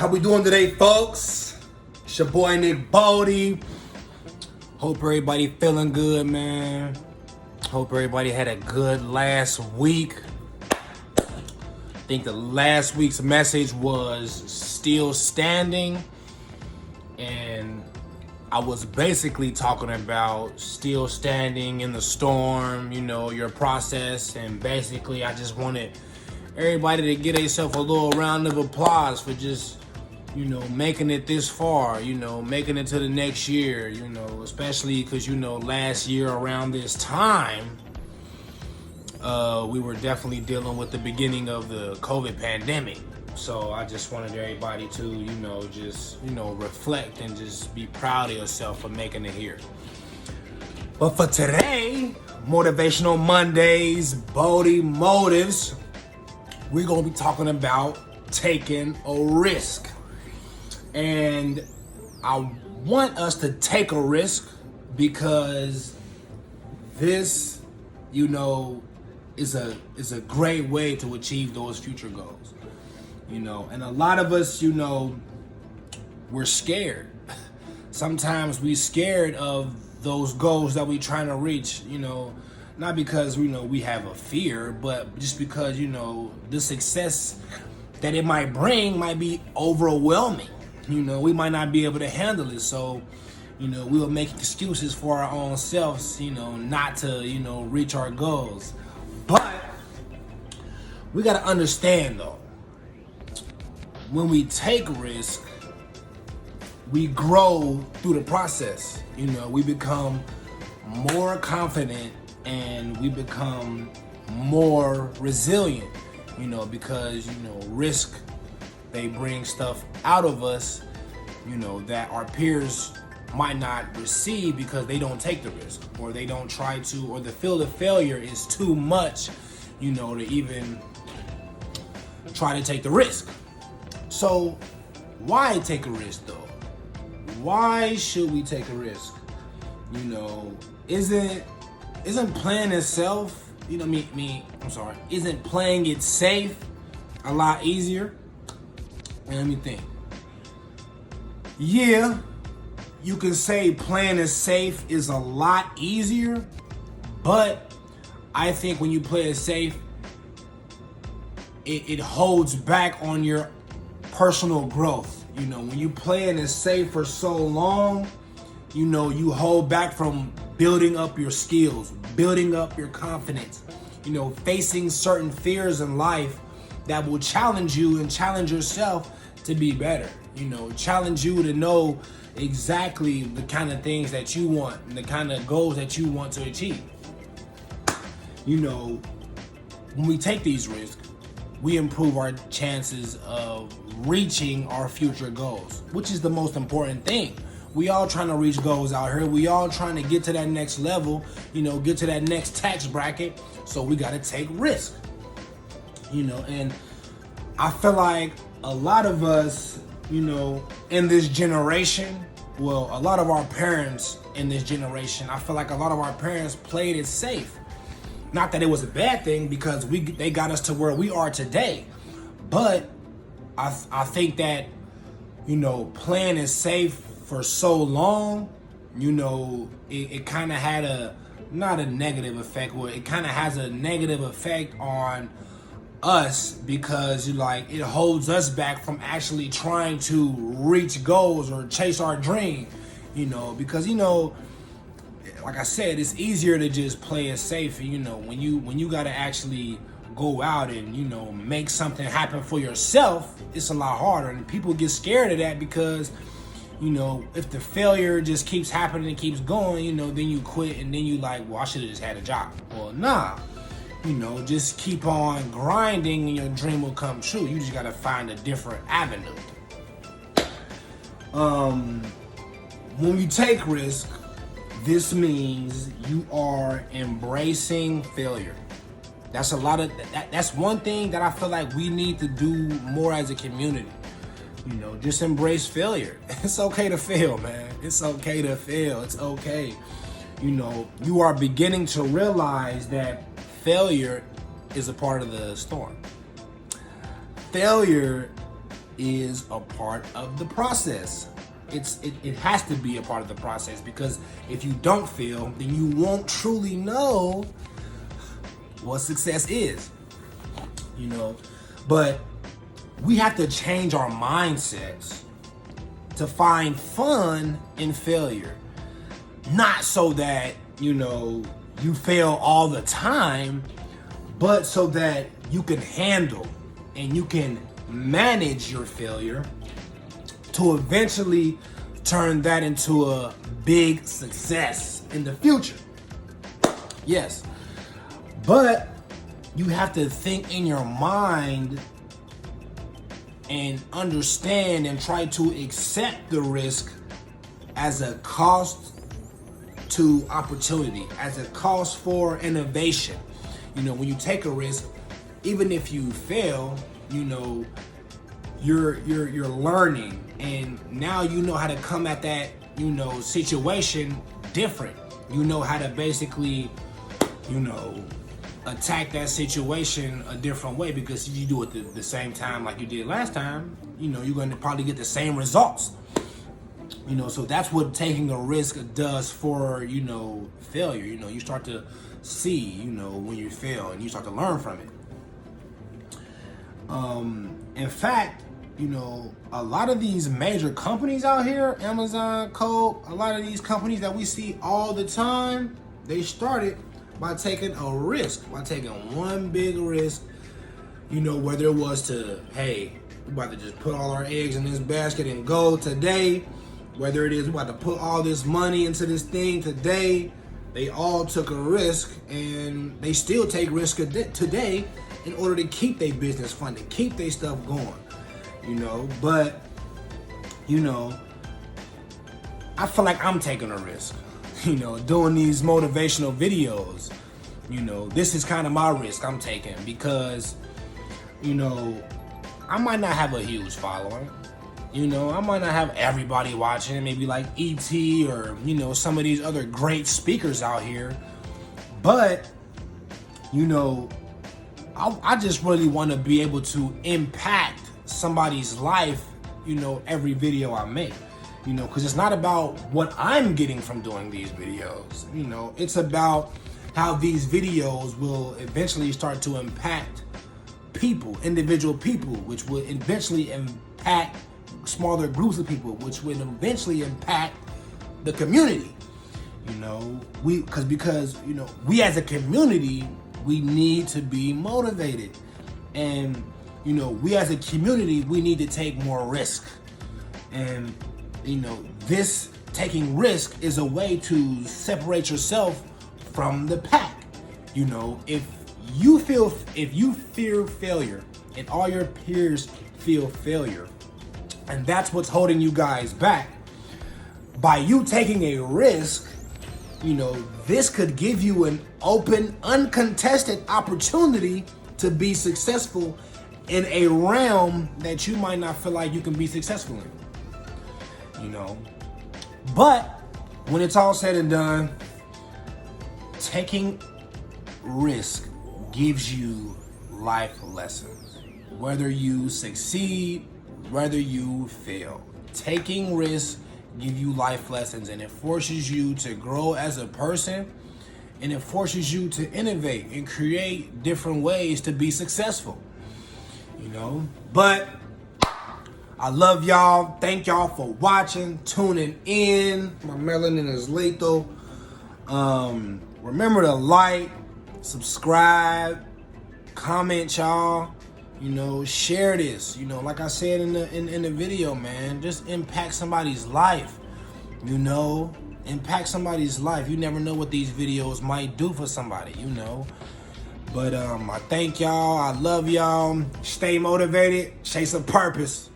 How we doing today, folks? It's your boy Nick Bowdy. Hope everybody feeling good, man. Hope everybody had a good last week. I think the last week's message was still standing, and I was basically talking about still standing in the storm, your process, and basically I just wanted everybody to get themselves a little round of applause for just, making it this far, making it to the next year, especially because, last year around this time, we were definitely dealing with the beginning of the COVID pandemic. So I just wanted everybody to, just, reflect and just be proud of yourself for making it here. But for today, Motivational Mondays, BowdieMotives, we're going to be talking about taking a risk. And I want us to take a risk because this, is a great way to achieve those future goals. And a lot of us, we're scared. Sometimes we're scared of those goals that we're trying to reach, not because, we have a fear, but just because, the success that it might bring might be overwhelming. We might not be able to handle it. So, we'll make excuses for our own selves, not to, reach our goals. But we got to understand, though, when we take risk, we grow through the process. We become more confident and we become more resilient, because, risk, they bring stuff out of us, that our peers might not receive because they don't take the risk, or they don't try to, or the feel of failure is too much, to even try to take the risk. So why take a risk, though? Why should we take a risk? Isn't playing itself, isn't playing it safe a lot easier? And let me think. Yeah, you can say playing it safe is a lot easier, but I think when you play it safe, it holds back on your personal growth. When you play it safe for so long, you hold back from building up your skills, building up your confidence, facing certain fears in life that will challenge you and challenge yourself to be better, challenge you to know exactly the kind of things that you want and the kind of goals that you want to achieve. When we take these risks, we improve our chances of reaching our future goals, which is the most important thing. We all trying to reach goals out here. We all trying to get to that next level, get to that next tax bracket. So we got to take risk, and I feel like a lot of us, in this generation, well, a lot of our parents in this generation, I feel like a lot of our parents played it safe. Not that it was a bad thing, because they got us to where we are today. But I think that, playing it safe for so long, it kind of had not a negative effect, well, it kind of has a negative effect on us, because it holds us back from actually trying to reach goals or chase our dream, because like I said, it's easier to just play it safe. When you got to actually go out and make something happen for yourself, it's a lot harder, and people get scared of that because if the failure just keeps happening and keeps going, then you quit, and then you like, well, I should have just had a job. Well, nah. Just keep on grinding and your dream will come true. You just gotta find a different avenue. When you take risk, this means you are embracing failure. That's that's one thing that I feel like we need to do more as a community. Just embrace failure. It's okay to fail, man. It's okay to fail. It's okay. You are beginning to realize that failure is a part of the storm. Failure is a part of the process. It has to be a part of the process, because if you don't fail, then you won't truly know what success is. But we have to change our mindsets to find fun in failure. Not so that, you fail all the time, but so that you can handle and you can manage your failure to eventually turn that into a big success in the future. Yes. But you have to think in your mind and understand and try to accept the risk as a cost to opportunity, as a cost for innovation. When you take a risk, even if you fail, you're learning, and now you know how to come at that situation different. You know how to basically attack that situation a different way, because if you do it the same time like you did last time, you're going to probably get the same results. So that's what taking a risk does for failure. You start to see when you fail, and you start to learn from it. In fact, a lot of these major companies out here, Amazon, Coke, a lot of these companies that we see all the time, they started by taking a risk, by taking one big risk, whether it was to, hey, we're about to just put all our eggs in this basket and go today, whether it is we're about to put all this money into this thing today. They all took a risk, and they still take risk today in order to keep their business funded, keep their stuff going, but, I feel like I'm taking a risk, doing these motivational videos. This is kind of my risk I'm taking, because, I might not have a huge following. I might not have everybody watching, maybe like E.T. or, some of these other great speakers out here. But, I just really want to be able to impact somebody's life, every video I make. Because it's not about what I'm getting from doing these videos. It's about how these videos will eventually start to impact people, individual people, which will eventually impact smaller groups of people, which will eventually impact the community. Because we as a community, we need to be motivated, and we as a community, we need to take more risk. And this taking risk is a way to separate yourself from the pack. If you fear failure and all your peers feel failure, and that's what's holding you guys back, by you taking a risk, this could give you an open, uncontested opportunity to be successful in a realm that you might not feel like you can be successful in. But when it's all said and done, taking risk gives you life lessons. Whether you succeed, whether you fail, taking risks give you life lessons, and it forces you to grow as a person, and it forces you to innovate and create different ways to be successful. But I love y'all. Thank y'all for watching, tuning in. My melanin is lethal. Remember to like, subscribe, comment, y'all. Share this. Like I said in the video, man, just impact somebody's life. Impact somebody's life. You never know what these videos might do for somebody. But I thank y'all. I love y'all. Stay motivated. Chase a purpose.